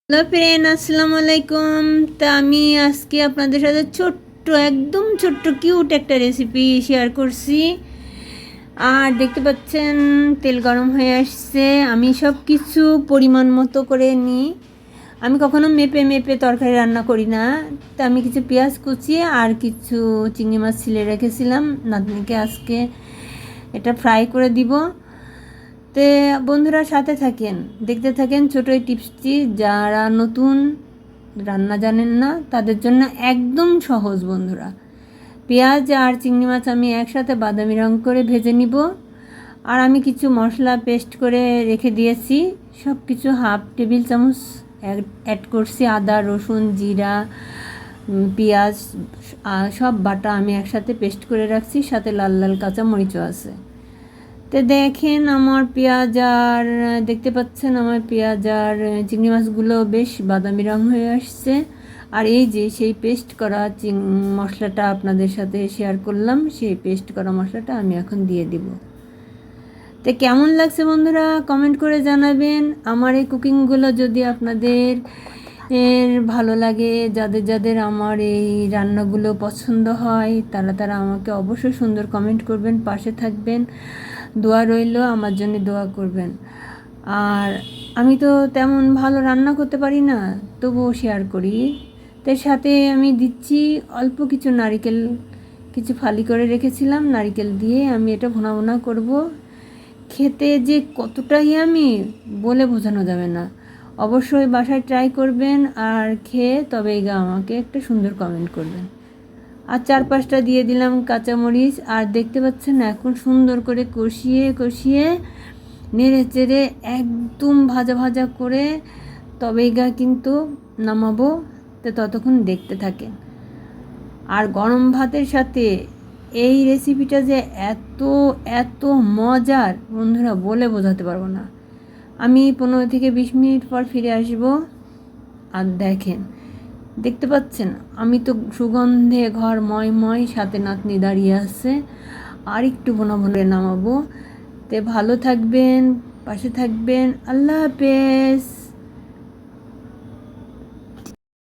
Hello friend, আসসালামু আলাইকুম। তা আমি আজকে আপনাদের সাথে একদম ছোট্ট কিউট একটা রেসিপি শেয়ার করছি। আর দেখতে পাচ্ছেন তেল গরম হয়ে আসছে। আমি সব কিছু পরিমাণ মতো করে নিই। আমি কখনো মেপে মেপে তরকারি রান্না করি না। তা আমি কিছু পেঁয়াজ কুচিয়ে আর কিছু চিংড়ি মাছ ছিলে রেখেছিলাম। নাতনিকে আজকে এটা ফ্রাই করে দিব। তে বন্ধুরা সাথে থাকেন, দেখতে থাকেন ছোটো এই টিপসটি। যারা নতুন রান্না জানেন না তাদের জন্য একদম সহজ বন্ধুরা। পেঁয়াজ আর চিংড়ি মাছ আমি একসাথে বাদামি রং করে ভেজে নিব। আর আমি কিছু মশলা পেস্ট করে রেখে দিয়েছি। সব কিছু হাফ টেবিল চামচ অ্যাড করছি। আদা, রসুন, জিরা, পেঁয়াজ সব বাটা আমি একসাথে পেস্ট করে রাখছি। সাথে লাল লাল কাঁচা মরিচও আছে। তো দেখেন আমার পেঁয়াজ আর দেখতে পাচ্ছেন আমার পেঁয়াজ আর চিংড়ি মাছগুলো বেশ বাদামি রং হয়ে আসছে। আর এই যে সেই পেস্ট করা মশলাটা আপনাদের সাথে শেয়ার করলাম, সেই পেস্ট করা মশলাটা আমি এখন দিয়ে দিব। তো কেমন লাগছে বন্ধুরা কমেন্ট করে জানাবেন। আমার এই কুকিংগুলো যদি আপনাদের ভালো লাগে, যাদের যাদের আমার এই রান্নাগুলো পছন্দ হয়, তারা আমাকে অবশ্যই সুন্দর কমেন্ট করবেন, পাশে থাকবেন। দোয়া রইল, আমার জন্য দোয়া করবেন। আর আমি তো তেমন ভালো রান্না করতে পারি না, তবুও শেয়ার করি। তার সাথে আমি দিচ্ছি অল্প কিছু নারিকেল, কিছু ফালি করে রেখেছিলাম, নারিকেল দিয়ে আমি এটা ভুনা ভুনা করব। খেতে যে কতটাই আমি বলে বোঝানো যাবে না। অবশ্যই বাসায় ট্রাই করবেন আর খেয়ে তবেই আমাকে একটা সুন্দর কমেন্ট করবেন। আর 4-5টা দিয়ে দিলাম কাঁচামরিচ। আর দেখতে পাচ্ছেন এখন সুন্দর করে কষিয়ে কষিয়ে নেড়ে চেড়ে একদম ভাজা ভাজা করে তবেই কিন্তু নামাবো। তো ততক্ষণ দেখতে থাকেন। আর গরম ভাতের সাথে এই রেসিপিটা যে এত এত মজার বন্ধুরা, বলে বোঝাতে পারবো না। আমি 15 থেকে 20 মিনিট পর ফিরে আসব। আর দেখেন, দেখতে পাচ্ছেন আমি তো সুগন্ধে ঘর ময়, সাথে নাতনি দাঁড়িয়ে আছে। আর একটু ভুনা ভুনে নামাবো। তে ভালো থাকবেন, পাশে থাকবেন। আল্লাহ হাফেজ।